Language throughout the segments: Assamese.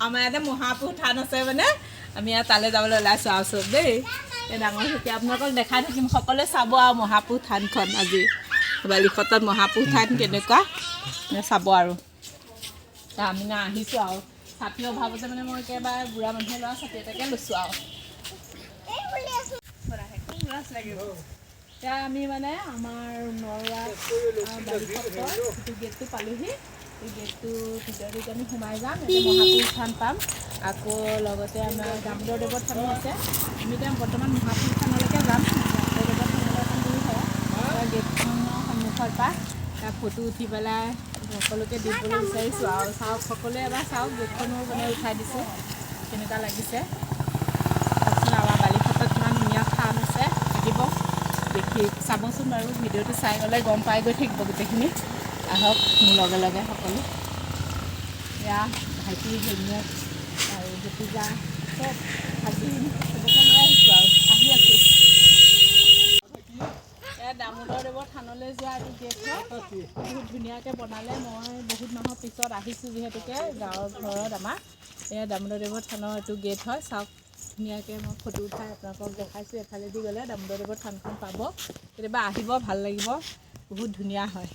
আমাৰ ইয়াতে মহাপুৰুষ থান আছে মানে আমি ইয়াত তালৈ যাবলৈ ওলাইছোঁ আৰু চব দেই এই ডাঙৰ এতিয়া আপোনালোকক দেখাই থাকিম সকলোৱে চাব আৰু মহাপুৰুষ থানখন আজি বালিখটত মহাপুৰুষ থান কেনেকুৱা চাব আৰু আমি আহিছোঁ আৰু ছাতিৰ অভাৱতে মানে মই একেবাৰে বুঢ়া মানুহে লোৱা ছাতি এটাকে লৈছোঁ আৰু এতিয়া আমি মানে আমাৰ নৰুৱা বালিখটৰ যিটো গেটটো পালোহি এই গেটটো ভিতৰত আমি সোমাই যাম এতিয়া মহাপুৰুষ থান পাম আকৌ লগতে আমাৰ দামোদৰদেৱৰ থানো আছে আমি এতিয়া বৰ্তমান মহাপুৰুষ থানলৈকে যাম দামোদৰদেৱৰ থানলৈ এখন দূৰ হয় গেটখনৰ সন্মুখৰ পৰা তাৰ ফটো উঠি পেলাই সকলোকে দিবলৈ বিচাৰিছোঁ আৰু চাওক সকলোৱে এবাৰ চাওক গেটখনো মানে উঠাই দিছোঁ কেনেকুৱা লাগিছে তাৰপিছত আমাৰ বালিখটত কিমান ধুনীয়া থান আছে থাকিব দেখি চাবচোন বাৰু ভিডিঅ'টো চাই গ'লে গম পাই গৈ থাকিব গোটেইখিনি আহক মোৰ লগে লগে সকলো এয়া ভাইটি ভনীয়েক আৰু ভতিজা চব ভাগিন চবকে লৈ আহিছোঁ আৰু আহি আছোঁ এয়া দামোদৰদেৱৰ থানলৈ যোৱা এইটো গেট হয় বহুত ধুনীয়াকৈ বনালে মই বহুত মাহৰ পিছত আহিছোঁ যিহেতুকে গাঁৱৰ ঘৰত আমাৰ এয়া দামোদৰদেৱৰ থানৰ এইটো গেট হয় চাওক ধুনীয়াকৈ মই ফটো উঠাই আপোনালোকক দেখাইছোঁ এফালেদি গ'লে দামোদৰদেৱৰ থানখন পাব কেতিয়াবা আহিব ভাল লাগিব বহুত ধুনীয়া হয়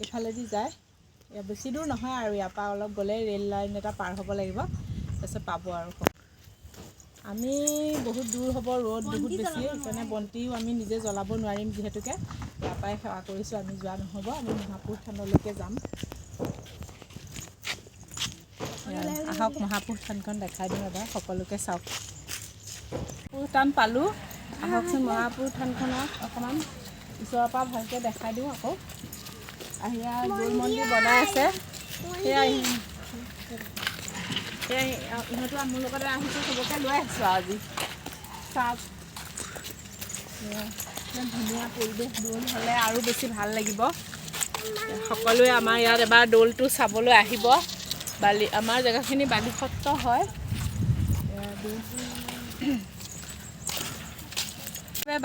এইফালেদি যায় বেছি দূৰ নহয় আৰু ইয়াৰ পৰা অলপ গ'লে ৰেল লাইন এটা পাৰ হ'ব লাগিব তাৰপিছত পাব আৰু আমি বহুত দূৰ হ'ব ৰ'দ বহুত বেছি সেইকাৰণে বন্তিও আমি নিজে জ্বলাব নোৱাৰিম যিহেতুকে ইয়াৰ পৰাই সেৱা কৰিছোঁ আমি যোৱা নহ'ব আমি মহাপুৰুষ থানলৈকে যাম আহক মহাপুৰুষ থানখন দেখাই দিওঁ এবাৰ সকলোকে চাওক মহাপুৰুষ থান পালোঁ আহকচোন মহাপুৰুষ থানখনত অকণমান ওচৰৰ পৰা ভালকৈ দেখাই দিওঁ আকৌ আহিয়া দৌল মন্দিৰ বনাই আছে সেয়াই ইহঁতো মোৰ লগতে আহিছোঁ চবকে লৈ আহিছোঁ আৰু আজি চাওক ইমান ধুনীয়া পৰিৱেশ দৌল হ'লে আৰু বেছি ভাল লাগিব সকলোৱে আমাৰ ইয়াত এবাৰ দৌলটো চাবলৈ আহিব আমাৰ জেগাখিনি বালিখট্ট হয়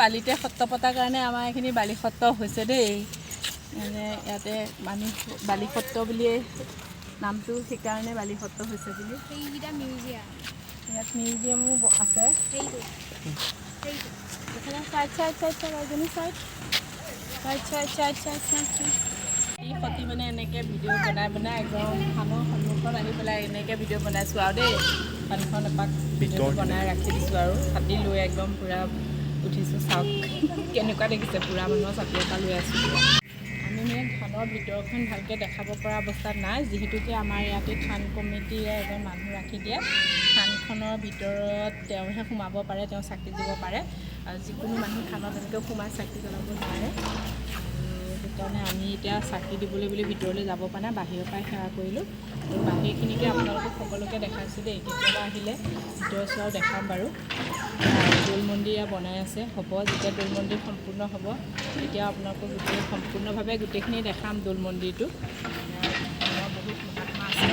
বালিতে সত্ৰ পতাৰ কাৰণে আমাৰ এইখিনি বালিখট্ট হৈছে দেই মানে ইয়াতে মানুহ বালিখট্ট বুলিয়ে নামটো সেইকাৰণে বালিখট্ট হৈছে বুলি সেইকেইটা মিউজিয়াম ইয়াত মিউজিয়ামো আছে এই সতি মানে এনেকৈ ভিডিঅ' বনাই একদম থানৰ সন্মুখত আহি পেলাই এনেকৈ ভিডিঅ' বনাইছোঁ আৰু দেই থানখন এপাক ভিডিঅ'টো বনাই ৰাখি দিছোঁ আৰু ছাতি লৈ একদম পূৰা উঠিছোঁ চাওক কেনেকুৱা দেখিছে পূৰা মানুহৰ ছাতি এটা লৈ আছোঁ আমি মানে থানৰ ভিতৰখন ভালকৈ দেখাব পৰা অৱস্থাত নাই যিহেতুকে আমাৰ ইয়াতে থান কমিটিয়ে এজন মানুহ ৰাখি দিয়ে থানখনৰ ভিতৰত তেওঁহে সোমাব পাৰে তেওঁ চাকি দিব পাৰে আৰু যিকোনো মানুহ থানত এনেকৈ সোমাই চাকি জ্বলাব নোৱাৰে সেইকাৰণে আমি এতিয়া চাকি দিবলৈ বুলি ভিতৰলৈ যাব পৰা নাই বাহিৰৰ পৰাই সেৱা কৰিলোঁ আৰু বাহিৰখিনিকে আপোনালোকক সকলোকে দেখাইছোঁ দেই কেতিয়াবা আহিলে ভিতৰ চোৱাও দেখাম বাৰু দৌল মন্দিৰ বনাই আছে হ'ব যেতিয়া দৌল মন্দিৰ সম্পূৰ্ণ হ'ব তেতিয়া আপোনালোকক সম্পূৰ্ণভাৱে গোটেইখিনি দেখাম দৌল মন্দিৰটো বহুত মহাত্মা আছে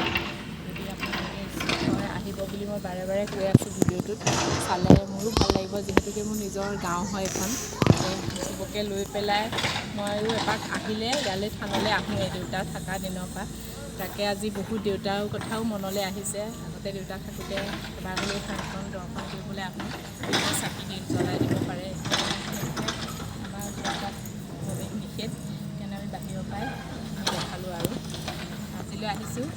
যদি আপোনালোকে আহিব বুলি মই বাৰে বাৰে কৈ আছোঁ ভিডিঅ'টোত চালে মোৰো ভাল লাগিব যিহেতুকে মোৰ নিজৰ গাঁও হয় এখন চবকে লৈ পেলাই ময়ো এপাক আহিলে ইয়ালৈ থানলৈ আহোঁৱে দেউতা থকা দিনৰ পৰা তাকে আজি বহুত দেউতাৰ কথাও মনলৈ আহিছে আগতে দেউতা থাকোঁতে এবাৰ হ'লেও থানখন দৰ্শন কৰিবলৈ আহোঁ চাকি জ্বলাই দিব পাৰে আমাৰ যোৱাত নিষেধ সেইকাৰণে আমি বাহিৰৰ পৰাই দেখালোঁ আৰু আজিলৈ আহিছোঁ